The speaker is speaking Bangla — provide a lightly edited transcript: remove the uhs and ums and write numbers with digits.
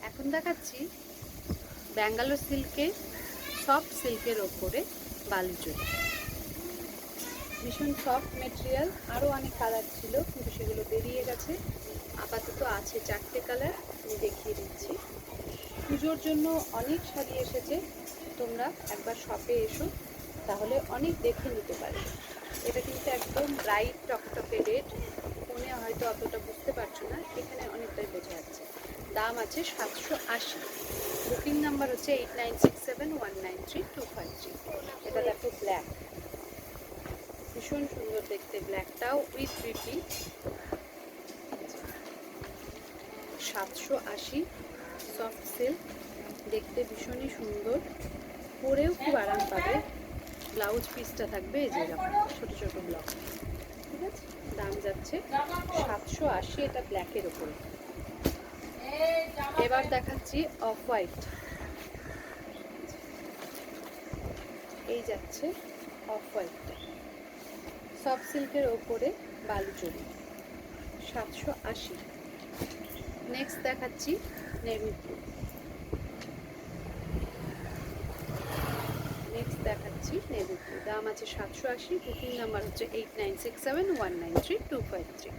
এখন দেখাচ্ছি ব্যাঙ্গালোর সিল্কে, সফট সিল্কের ওপরে বালুচরি। ভীষণ সফট মেটেরিয়াল। আরও অনেক কালার ছিল কিন্তু সেগুলো বেরিয়ে গেছে। আপাতত আছে 4টে কালার, আমি দেখিয়ে দিচ্ছি। পুজোর জন্য অনেক শাড়ি এসেছে, তোমরা একবার শপে এসো, তাহলে অনেক দেখে নিতে পারবে। এটা কিন্তু একদম ব্রাইট টকটকে রেড, ফোনে হয়তো অতটা বুঝতে পারছো না, এখানে অনেকটাই বোঝা যাচ্ছে। দাম আছে 780। বুকিং নাম্বার হচ্ছে 8967193253। এটা দেখো ব্ল্যাক, ভীষণ সুন্দর দেখতে, ব্ল্যাকটাও উইথ বিপি। 780 সফট সিল্ক, দেখতে ভীষণই সুন্দর, পরেও খুব আরাম পাবে। ব্লাউজ পিসটা থাকবে এই যে এরকম ছোটো ছোটো ব্লক। ঠিক আছে, দাম যাচ্ছে 780, এটা ব্ল্যাকের ওপরে। এবার দেখাচ্ছি অফ হোয়াইট। এই যাচ্ছে অফ হোয়াইটটা, সফট সিল্কের ওপরে বালুচরি, 780। নেক্সট দেখাচ্ছি নেভি ব্লু। নেক্সট দেখাচ্ছি নেভি ব্লু, দাম আছে 780। বুকিং নাম্বার হচ্ছে 8967193253।